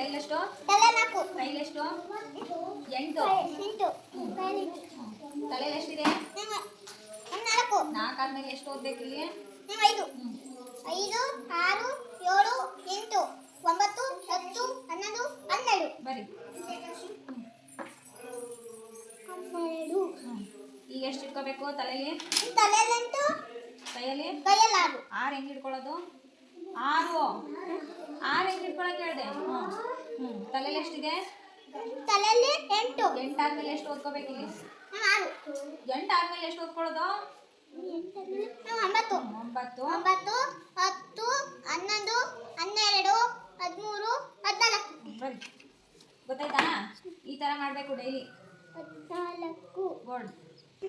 ಕೈಲೆಷ್ಟು ತಲೆ 4 ಕೈಲೆಷ್ಟು 8 ತಲೆಯಲ್ಲಿ ಎಷ್ಟಿದೆ 4 4 ಆದ್ಮೇಲೆ ಎಷ್ಟು ಓದ್ಬೇಕು ಇಲ್ಲಿ 5 5 6 7 8 9 10 11 12 ಬರಿ 12 ಈಗ ಎಷ್ಟು ಇಟ್ಕೋಬೇಕು ತಲೆಯಲ್ಲಿ ತಲೆಯಲ್ಲಿ 8 ಕೈಯಲ್ಲಿ ಕೈಯಲ್ಲಿ 6 6 ಹೆಂಗೆ ಇಟ್ಕೊಳ್ಳೋದು 6 ಹೆಂಗೆ ಇಟ್ಕೊಳಕ್ಕೆ ಹೇಳಿದೆ ತಲೆಯಲ್ಲಿ ಎಷ್ಟಿದೆ ತಲೆಯಲ್ಲಿ 8 8 ಆದ್ಮೇಲೆ ಎಷ್ಟು ಓದ್ಕೋಬೇಕು ಇಲ್ಲಿ 6 8 ಆದ್ಮೇಲೆ ಎಷ್ಟು ಓದ್ಕೊಳ್ಳೋದು 9 9 10 11 12 13 14 ಬರಿ ಗೊತ್ತಾಯ್ತಾ ಈ ತರ ಮಾಡಬೇಕು ಡೈಲಿ 14 ಗೋಲ್ಡ್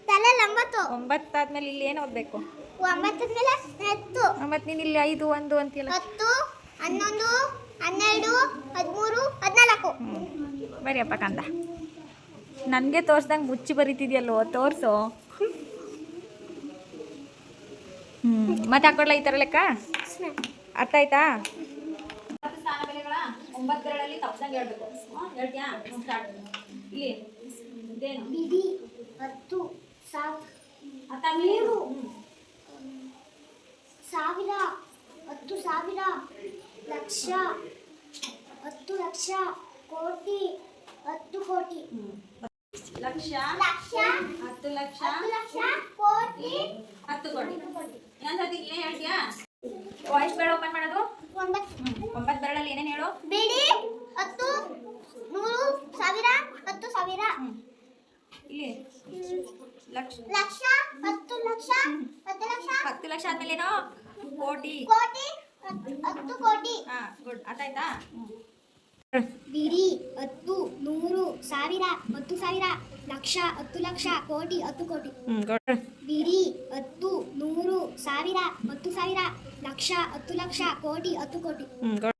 ತಲೆಯಲ್ಲಿ 9 9 ಆದ್ಮೇಲೆ ಇಲ್ಲಿ ಏನು ಓದಬೇಕು 9 ಮೇಲೆ 10 ಮತ್ತೆ ನೀನು ಇಲ್ಲಿ 5 1 ಅಂತೀಯಲ್ಲ 10 11 12 13 14 ಬರಿ ಅಪ್ಪ ಕಂದ ನನಗೆ ತೋರ್ಸ್ದಂಗೆ ಮುಚ್ಚಿ ಬರೀತಿದ್ಯಲ್ಲೋ ತೋರಿಸು ಮತ್ತೆ ಹಾಕೊಡ್ಲ ಈ ಥರ ಲೆಕ್ಕ ಅರ್ಥ ಆಯ್ತಾ 9 ಸ್ಥಾನ ಬೆಲೆಗಳ 9 ಬೆರಳಲ್ಲಿ ತಪ್ಪದಂಗೆ ಹೇಳ್ಬೇಕು ಹೇಳ್ತೀಯಾ ಸ್ಟಾರ್ಟ್ ಇಲ್ಲಿ ಇದೇನು ಬಿಡಿ 10 ಅರ್ಥ ಆದ್ಮೇಲೆ ಸಾವಿರ 10 ಸಾವಿರ ಲಕ್ಷ 10 ಲಕ್ಷ ಕೋಟಿ 10 ಕೋಟಿ ಲಕ್ಷ ಲಕ್ಷ 10 ಲಕ್ಷ 10 ಲಕ್ಷ ಕೋಟಿ 10 ಕೋಟಿ ಇನ್ನೊಂದ್ಸತಿ ಏನು ಹೇಳ್ತೀಯಾ ವಾಯ್ಸ್ ಬೇಡ ಓಪನ್ ಮಾಡೋದು 9 ಬೆರಳಲ್ಲಿ ಏನೇನು ಹೇಳು ಬಿಡಿ 10 100 ಸಾವಿರ 10 ಸಾವಿರ ಇಲ್ಲಿ ಲಕ್ಷ ಲಕ್ಷ 10 ಲಕ್ಷ 10 ಲಕ್ಷ 10 ಲಕ್ಷ ಆದ್ಮೇಲೆ ಏನೋ ಕೋಟಿ ಕೋಟಿ 10 ಕೋಟಿ ಗುಡ್ ಆಯ್ತಾ ಬಿಡಿ 10 100 ಸಾವಿರ 10 ಸಾವಿರ ಲಕ್ಷ 10 ಲಕ್ಷ ಕೋಟಿ 10 ಕೋಟಿ ಬಿಡಿ 10 100 ಸಾವಿರ 10 ಸಾವಿರ ಲಕ್ಷ 10 ಲಕ್ಷ ಕೋಟಿ 10 ಕೋಟಿ